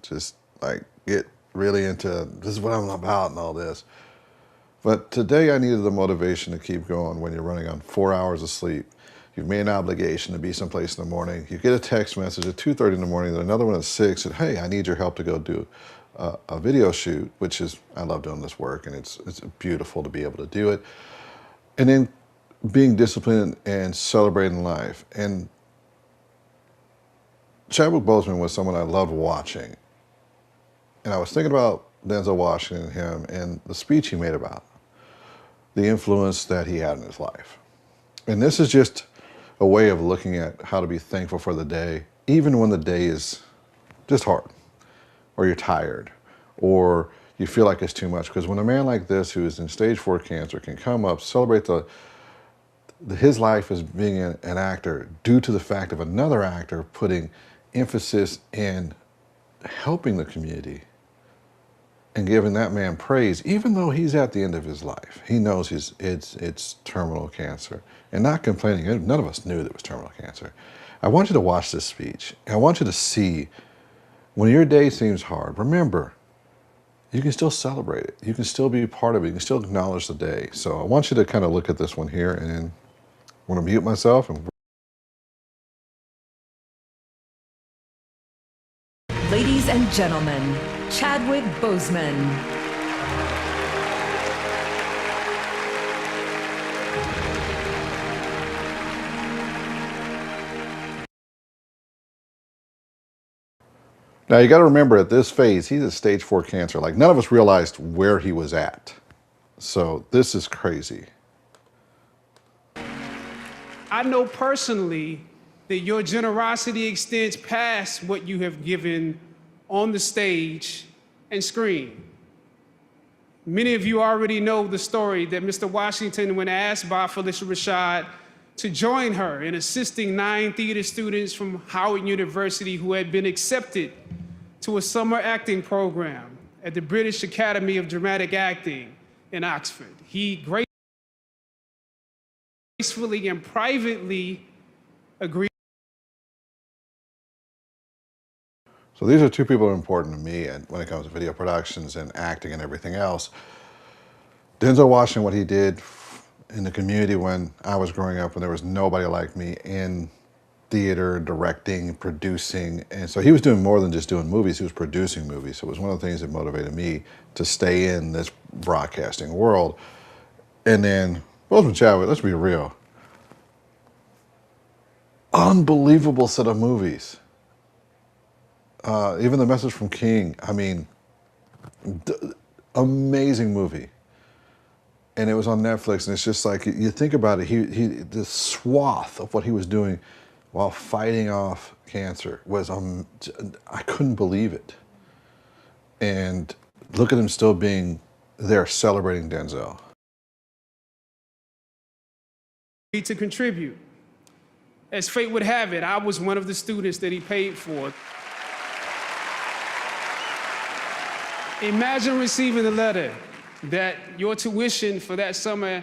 just like get really into this is what I'm about and all this. But today I needed the motivation to keep going when you're running on 4 hours of sleep. You've made an obligation to be someplace in the morning. You get a text message at 2:30 in the morning, then another one at 6, and hey, I need your help to go do a video shoot, which is, I love doing this work, and it's beautiful to be able to do it. And then being disciplined and celebrating life. And Chadwick Boseman was someone I loved watching. And I was thinking about Denzel Washington and him and the speech he made about the influence that he had in his life. And this is just a way of looking at how to be thankful for the day, even when the day is just hard, or you're tired, or you feel like it's too much. Because when a man like this, who is in stage 4 cancer, can come up, celebrate his life as being an actor due to the fact of another actor putting emphasis in helping the community and giving that man praise, even though he's at the end of his life. He knows it's terminal cancer and not complaining. None of us knew that it was terminal cancer. I want you to watch this speech. I want you to see when your day seems hard, remember, you can still celebrate it. You can still be part of it. You can still acknowledge the day. So I want you to kind of look at this one here, and then I'm going to mute myself. And ladies and gentlemen, Chadwick Boseman. now you got to remember, at this phase, he's at stage 4 cancer. Like, none of us realized where he was at. So this is crazy. I know personally that your generosity extends past what you have given on the stage and screen. Many of you already know the story that Mr. Washington, when asked by Felicia Rashad to join her in assisting 9 theater students from Howard University who had been accepted to a summer acting program at the British Academy of Dramatic Acting in Oxford, he gracefully and privately agreed. So these are two people that are important to me, and when it comes to video productions and acting and everything else. Denzel Washington, what he did in the community when I was growing up, when there was nobody like me in theater, directing, producing. And so he was doing more than just doing movies, he was producing movies. So it was one of the things that motivated me to stay in this broadcasting world. And then Boseman Chadwick, let's be real, unbelievable set of movies. Even The Message from King, I mean, amazing movie. And it was on Netflix, and it's just like, you think about it, the swath of what he was doing while fighting off cancer was, I couldn't believe it. And look at him still being there celebrating Denzel. To contribute. As fate would have it, I was one of the students that he paid for. Imagine receiving the letter that your tuition for that summer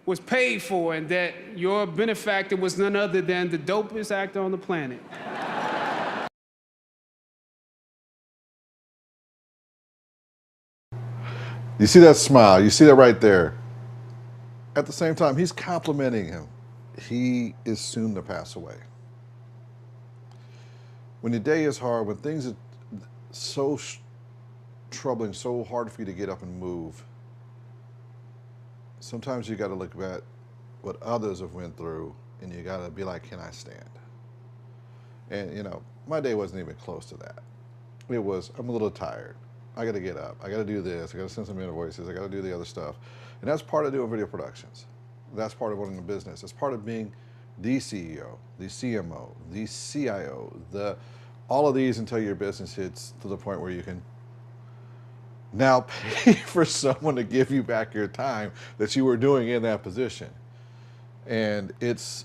was paid for and that your benefactor was none other than the dopest actor on the planet. You see that smile, you see that right there. At the same time, he's complimenting him. He is soon to pass away. When your day is hard, when things are so troubling, so hard for you to get up and move, sometimes you got to look at what others have went through, and you got to be like, can I stand? And you know, my day wasn't even close to that. It was, I'm a little tired. I got to get up. I got to do this. I got to send some invoices. I got to do the other stuff. And that's part of doing video productions. That's part of running a business. It's part of being the CEO, the CMO, the CIO, all of these until your business hits to the point where you can now pay for someone to give you back your time that you were doing in that position. And it's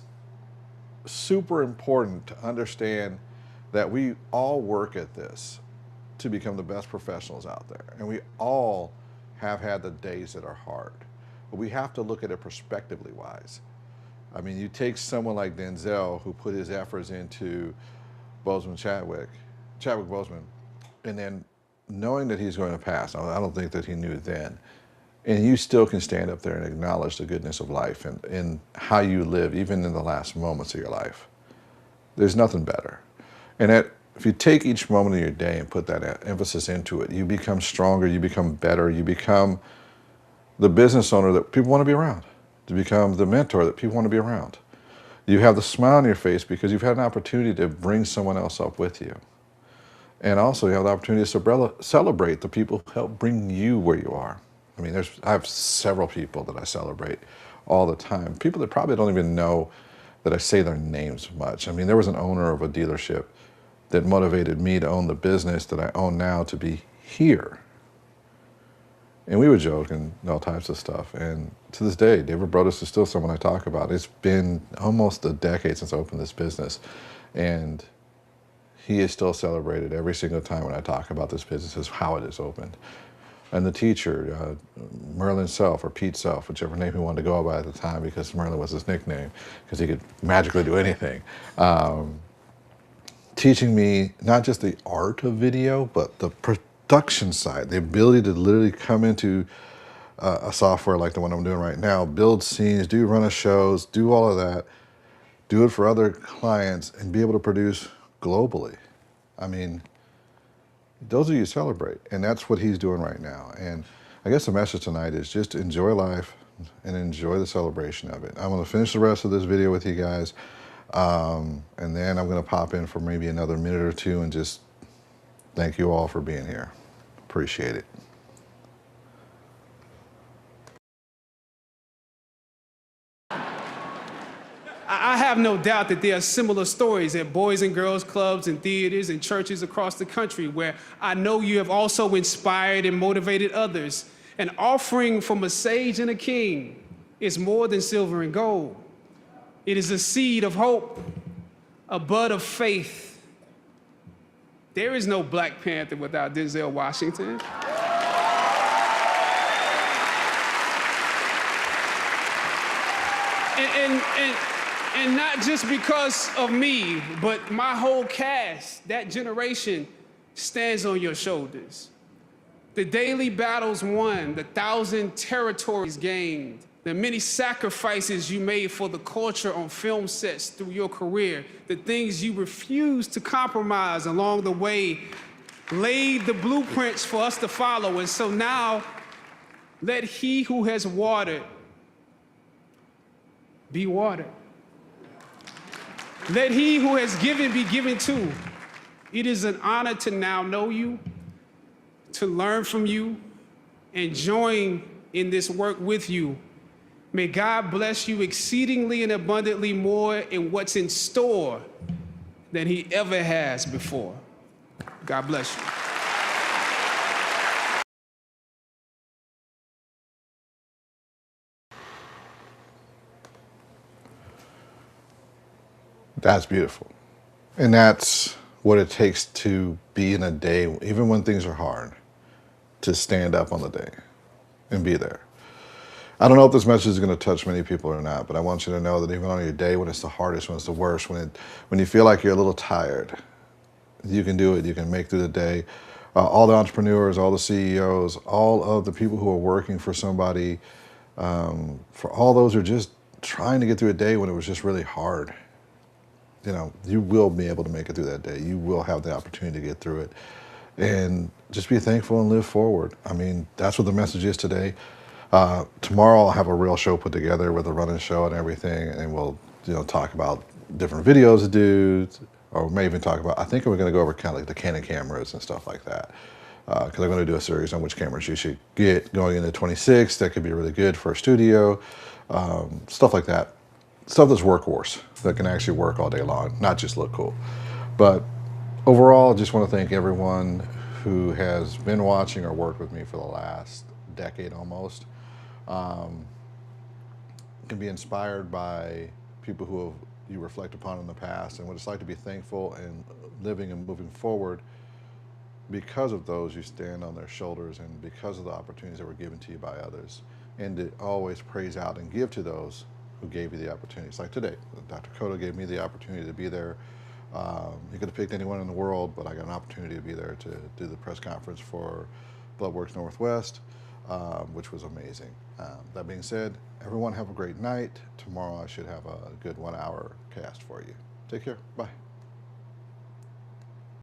super important to understand that we all work at this to become the best professionals out there. And we all have had the days that are hard. But we have to look at it prospectively wise. I mean, you take someone like Denzel, who put his efforts into Chadwick Boseman, And then knowing that he's going to pass, I don't think that he knew then, and you still can stand up there and acknowledge the goodness of life and how you live, even in the last moments of your life. There's nothing better. And if you take each moment of your day and put that emphasis into it, you become stronger, you become better, you become the business owner that people want to be around, to become the mentor that people want to be around. You have the smile on your face because you've had an opportunity to bring someone else up with you. And also you have the opportunity to celebrate the people who help bring you where you are. I mean, I have several people that I celebrate all the time. People that probably don't even know that I say their names much. I mean, there was an owner of a dealership that motivated me to own the business that I own now to be here. And we would joke and all types of stuff. And to this day, David Brodus is still someone I talk about. It's been almost a decade since I opened this business. And he is still celebrated every single time when I talk about this business as how it is opened. And the teacher, Merlin Self or Pete Self, whichever name he wanted to go by at the time, because Merlin was his nickname, because he could magically do anything. Teaching me not just the art of video, but the production side, the ability to literally come into a software like the one I'm doing right now, build scenes, do run of shows, do all of that, do it for other clients, and be able to produce globally. I mean, those are you celebrate, and that's what he's doing right now. And I guess the message tonight is just enjoy life and enjoy the celebration of it. I'm going to finish the rest of this video with you guys, and then I'm going to pop in for maybe another minute or two and just thank you all for being here. Appreciate it. I have no doubt that there are similar stories at boys and girls clubs and theaters and churches across the country where I know you have also inspired and motivated others. An offering from a sage and a king is more than silver and gold. It is a seed of hope, a bud of faith. There is no Black Panther without Denzel Washington. And not just because of me, but my whole cast, that generation stands on your shoulders. The daily battles won, the 1,000 territories gained, the many sacrifices you made for the culture on film sets through your career, the things you refused to compromise along the way, laid the blueprints for us to follow. And so now, let he who has watered be watered. Let he who has given be given too. It is an honor to now know you, to learn from you, and join in this work with you. May God bless you exceedingly and abundantly more in what's in store than he ever has before. God bless you. That's beautiful. And that's what it takes to be in a day, even when things are hard, to stand up on the day and be there. I don't know if this message is going to touch many people or not, but I want you to know that even on your day when it's the hardest, when it's the worst, when you feel like you're a little tired, you can do it. You can make through the day. All the entrepreneurs, all the CEOs, all of the people who are working for somebody, for all those who are just trying to get through a day when it was just really hard. You know, you will be able to make it through that day. You will have the opportunity to get through it. And just be thankful and live forward. I mean, that's what the message is today. Tomorrow I'll have a real show put together with a running show and everything, and we'll talk about different videos to do, or maybe even talk about, I think we're going to go over kind of like the Canon cameras and stuff like that. Because I'm going to do a series on which cameras you should get going into 26. That could be really good for a studio, stuff like that. Stuff that's workhorse, that can actually work all day long, not just look cool. But overall, I just want to thank everyone who has been watching or worked with me for the last decade almost. Can be inspired by people who you reflect upon in the past and what it's like to be thankful and living and moving forward because of those you stand on their shoulders and because of the opportunities that were given to you by others. And to always praise out and give to those who gave you the opportunities. Like today, Dr. Cotto gave me the opportunity to be there You could have picked anyone in the world, but I got an opportunity to be there to do the press conference for Bloodworks Northwest, which was amazing. That being said, everyone have a great night. Tomorrow I should have a good 1 hour cast for you. Take care. Bye.